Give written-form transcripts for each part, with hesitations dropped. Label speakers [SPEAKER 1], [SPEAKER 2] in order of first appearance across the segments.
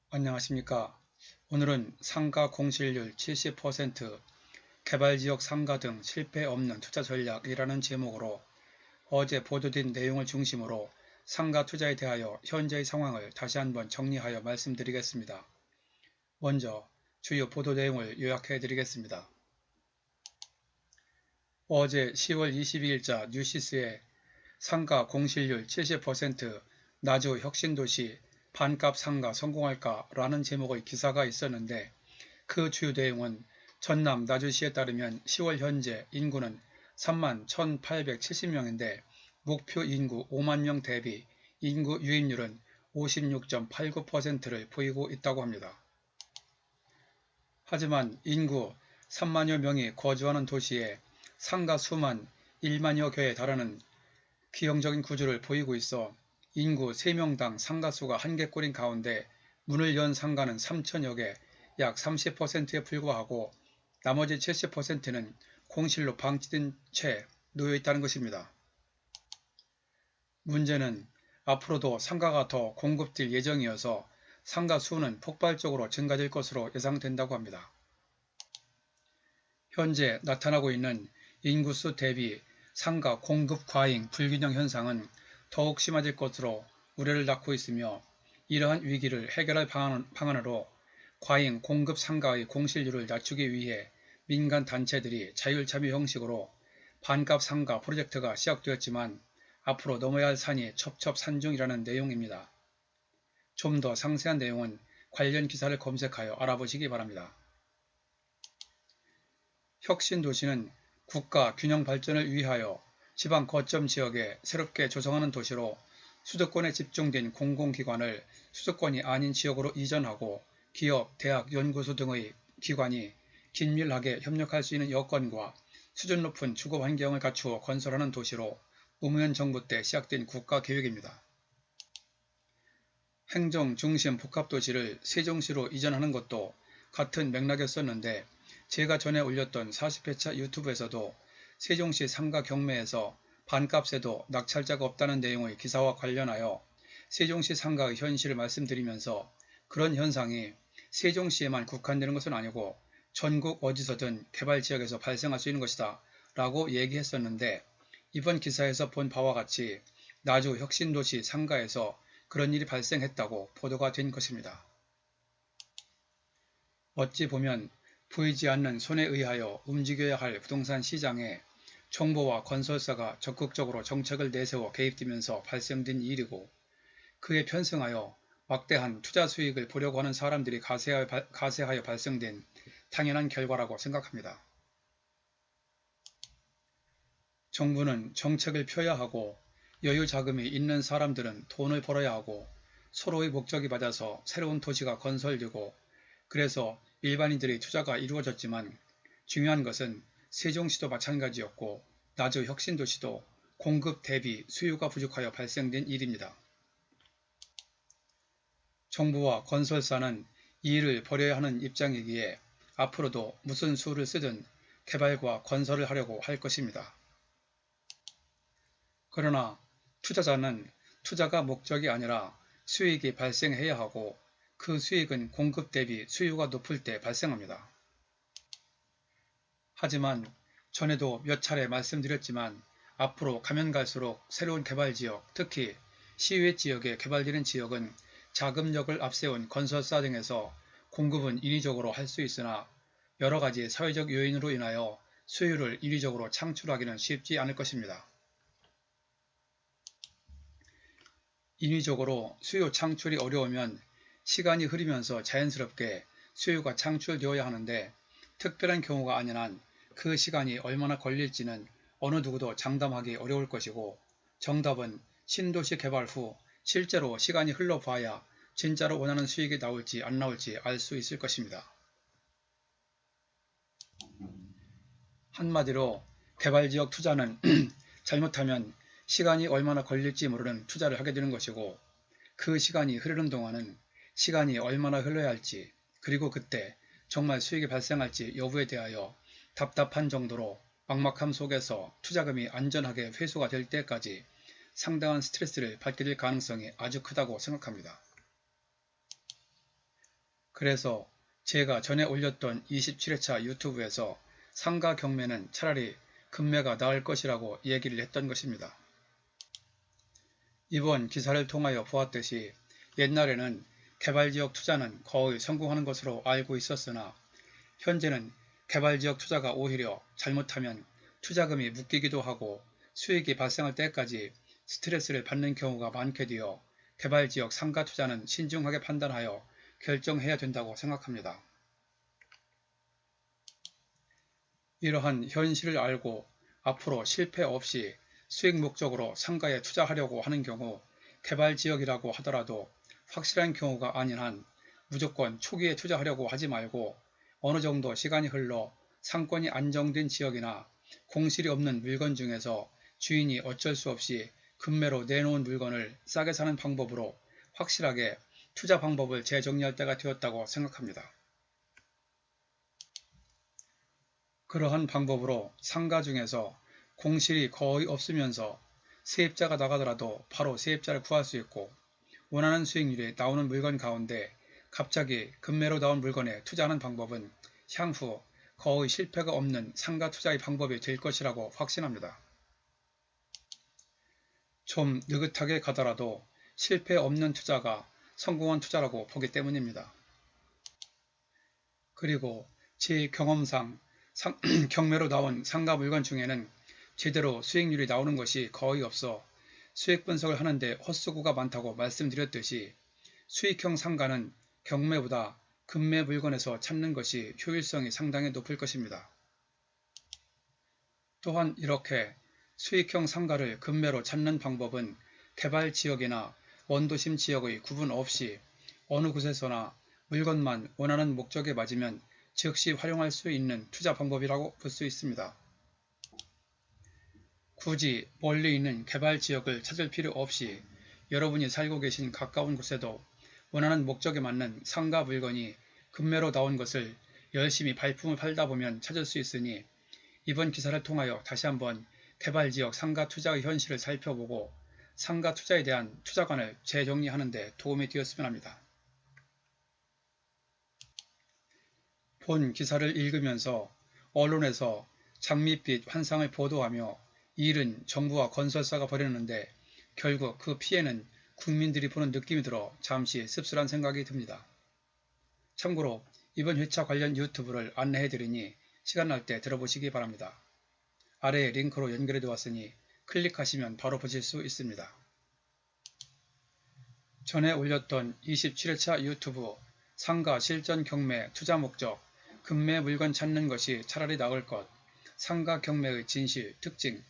[SPEAKER 1] 안녕하십니까. 오늘은 상가 공실률 70%, 개발지역 상가 등 실패 없는 투자 전략이라는 제목으로 어제 보도된 내용을 중심으로 상가 투자에 대하여 현재의 상황을 다시 한번 정리하여 말씀드리겠습니다. 먼저 주요 보도 내용을 요약해 드리겠습니다. 어제 10월 22일자 뉴시스에 상가 공실률 70% 나주 혁신도시 반값 상가 성공할까 라는 제목의 기사가 있었는데 그 주요 내용은 전남 나주시에 따르면 10월 현재 인구는 3만 1,870명인데 목표 인구 5만 명 대비 인구 유입률은 56.89%를 보이고 있다고 합니다. 하지만 인구 3만여 명이 거주하는 도시에 상가 수만 1만여 개에 달하는 기형적인 구조를 보이고 있어 인구 3명당 상가수가 1개꼴인 가운데 문을 연 상가는 3천여 개, 약 30%에 불과하고 나머지 70%는 공실로 방치된 채 놓여 있다는 것입니다. 문제는 앞으로도 상가가 더 공급될 예정이어서 상가 수는 폭발적으로 증가될 것으로 예상된다고 합니다. 현재 나타나고 있는 인구수 대비 상가 공급 과잉 불균형 현상은 더욱 심해질 것으로 우려를 낳고 있으며 이러한 위기를 해결할 방안으로 과잉 공급 상가의 공실률을 낮추기 위해 민간 단체들이 자율참여 형식으로 반값 상가 프로젝트가 시작되었지만 앞으로 넘어야 할 산이 첩첩산중이라는 내용입니다. 좀 더 상세한 내용은 관련 기사를 검색하여 알아보시기 바랍니다. 혁신도시는 국가 균형 발전을 위하여 지방 거점 지역에 새롭게 조성하는 도시로 수도권에 집중된 공공기관을 수도권이 아닌 지역으로 이전하고 기업, 대학, 연구소 등의 기관이 긴밀하게 협력할 수 있는 여건과 수준 높은 주거 환경을 갖추어 건설하는 도시로 노무현 정부 때 시작된 국가계획입니다. 행정 중심 복합도시를 세종시로 이전하는 것도 같은 맥락이었었는데 제가 전에 올렸던 40회차 유튜브에서도 세종시 상가 경매에서 반값에도 낙찰자가 없다는 내용의 기사와 관련하여 세종시 상가의 현실을 말씀드리면서 그런 현상이 세종시에만 국한되는 것은 아니고 전국 어디서든 개발지역에서 발생할 수 있는 것이다 라고 얘기했었는데 이번 기사에서 본 바와 같이 나주 혁신도시 상가에서 그런 일이 발생했다고 보도가 된 것입니다. 어찌 보면 보이지 않는 손에 의하여 움직여야 할 부동산 시장에 정부와 건설사가 적극적으로 정책을 내세워 개입되면서 발생된 일이고 그에 편승하여 막대한 투자 수익을 보려고 하는 사람들이 가세하여 발생된 당연한 결과라고 생각합니다. 정부는 정책을 펴야 하고 여유 자금이 있는 사람들은 돈을 벌어야 하고 서로의 목적이 맞아서 새로운 도시가 건설되고 그래서 일반인들의 투자가 이루어졌지만 중요한 것은 세종시도 마찬가지였고 나주 혁신도시도 공급 대비 수요가 부족하여 발생된 일입니다. 정부와 건설사는 이 일을 벌여야 하는 입장이기에 앞으로도 무슨 수를 쓰든 개발과 건설을 하려고 할 것입니다. 그러나 투자자는 투자가 목적이 아니라 수익이 발생해야 하고 그 수익은 공급 대비 수요가 높을 때 발생합니다. 하지만 전에도 몇 차례 말씀드렸지만 앞으로 가면 갈수록 새로운 개발지역, 특히 시외 지역에 개발되는 지역은 자금력을 앞세운 건설사 등에서 공급은 인위적으로 할 수 있으나 여러가지 사회적 요인으로 인하여 수요를 인위적으로 창출하기는 쉽지 않을 것입니다. 인위적으로 수요 창출이 어려우면 시간이 흐르면서 자연스럽게 수요가 창출되어야 하는데 특별한 경우가 아닌 한 그 시간이 얼마나 걸릴지는 어느 누구도 장담하기 어려울 것이고 정답은 신도시 개발 후 실제로 시간이 흘러봐야 진짜로 원하는 수익이 나올지 안 나올지 알 수 있을 것입니다. 한마디로 개발지역 투자는 잘못하면 시간이 얼마나 걸릴지 모르는 투자를 하게 되는 것이고 그 시간이 흐르는 동안은 시간이 얼마나 흘러야 할지 그리고 그때 정말 수익이 발생할지 여부에 대하여 답답한 정도로 막막함 속에서 투자금이 안전하게 회수가 될 때까지 상당한 스트레스를 받게 될 가능성이 아주 크다고 생각합니다. 그래서 제가 전에 올렸던 27회차 유튜브에서 상가 경매는 차라리 금매가 나을 것이라고 얘기를 했던 것입니다. 이번 기사를 통하여 보았듯이 옛날에는 개발지역 투자는 거의 성공하는 것으로 알고 있었으나 현재는 개발지역 투자가 오히려 잘못하면 투자금이 묶이기도 하고 수익이 발생할 때까지 스트레스를 받는 경우가 많게 되어 개발지역 상가 투자는 신중하게 판단하여 결정해야 된다고 생각합니다. 이러한 현실을 알고 앞으로 실패 없이 수익 목적으로 상가에 투자하려고 하는 경우 개발지역이라고 하더라도 확실한 경우가 아닌 한 무조건 초기에 투자하려고 하지 말고 어느 정도 시간이 흘러 상권이 안정된 지역이나 공실이 없는 물건 중에서 주인이 어쩔 수 없이 금매로 내놓은 물건을 싸게 사는 방법으로 확실하게 투자 방법을 재정리할 때가 되었다고 생각합니다. 그러한 방법으로 상가 중에서 공실이 거의 없으면서 세입자가 나가더라도 바로 세입자를 구할 수 있고 원하는 수익률이 나오는 물건 가운데 갑자기 금매로 나온 물건에 투자하는 방법은 향후 거의 실패가 없는 상가 투자의 방법이 될 것이라고 확신합니다. 좀 느긋하게 가더라도 실패 없는 투자가 성공한 투자라고 보기 때문입니다. 그리고 제 경험상 경매로 나온 상가 물건 중에는 제대로 수익률이 나오는 것이 거의 없어 수익 분석을 하는데 헛수고가 많다고 말씀드렸듯이 수익형 상가는 경매보다 금매 물건에서 찾는 것이 효율성이 상당히 높을 것입니다. 또한 이렇게 수익형 상가를 금매로 찾는 방법은 개발지역이나 원도심 지역의 구분 없이 어느 곳에서나 물건만 원하는 목적에 맞으면 즉시 활용할 수 있는 투자 방법이라고 볼 수 있습니다. 굳이 멀리 있는 개발지역을 찾을 필요 없이 여러분이 살고 계신 가까운 곳에도 원하는 목적에 맞는 상가 물건이 금매로 나온 것을 열심히 발품을 팔다 보면 찾을 수 있으니 이번 기사를 통하여 다시 한번 개발지역 상가 투자의 현실을 살펴보고 상가 투자에 대한 투자관을 재정리하는 데 도움이 되었으면 합니다. 본 기사를 읽으면서 언론에서 장밋빛 환상을 보도하며 이 일은 정부와 건설사가 벌였는데 결국 그 피해는 국민들이 보는 느낌이 들어 잠시 씁쓸한 생각이 듭니다. 참고로 이번 회차 관련 유튜브를 안내해드리니 시간 날 때 들어보시기 바랍니다. 아래에 링크로 연결해 두었으니 클릭하시면 바로 보실 수 있습니다. 전에 올렸던 27회차 유튜브 상가 실전 경매 투자 목적 금매 물건 찾는 것이 차라리 나을 것 상가 경매의 진실 특징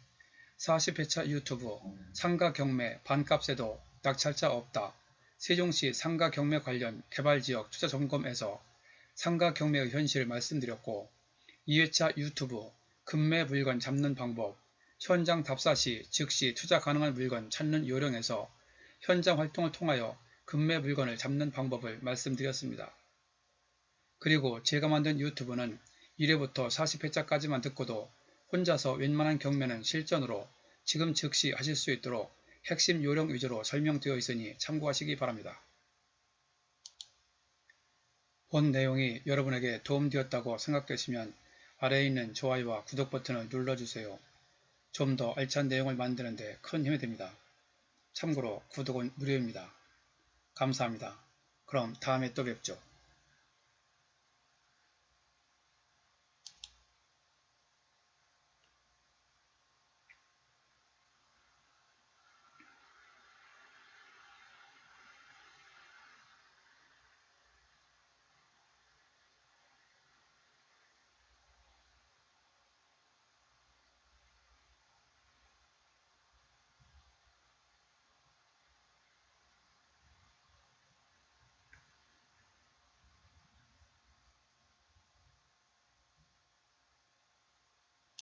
[SPEAKER 1] 40회차 유튜브 상가 경매 반값에도 낙찰자 없다. 세종시 상가 경매 관련 개발지역 투자 점검에서 상가 경매의 현실을 말씀드렸고 2회차 유튜브 금매 물건 잡는 방법 현장 답사 시 즉시 투자 가능한 물건 찾는 요령에서 현장 활동을 통하여 금매 물건을 잡는 방법을 말씀드렸습니다. 그리고 제가 만든 유튜브는 1회부터 40회차까지만 듣고도 혼자서 웬만한 경매는 실전으로 지금 즉시 하실 수 있도록 핵심 요령 위주로 설명되어 있으니 참고하시기 바랍니다. 본 내용이 여러분에게 도움되었다고 생각되시면 아래에 있는 좋아요와 구독 버튼을 눌러주세요. 좀 더 알찬 내용을 만드는 데 큰 힘이 됩니다. 참고로 구독은 무료입니다. 감사합니다. 그럼 다음에 또 뵙죠.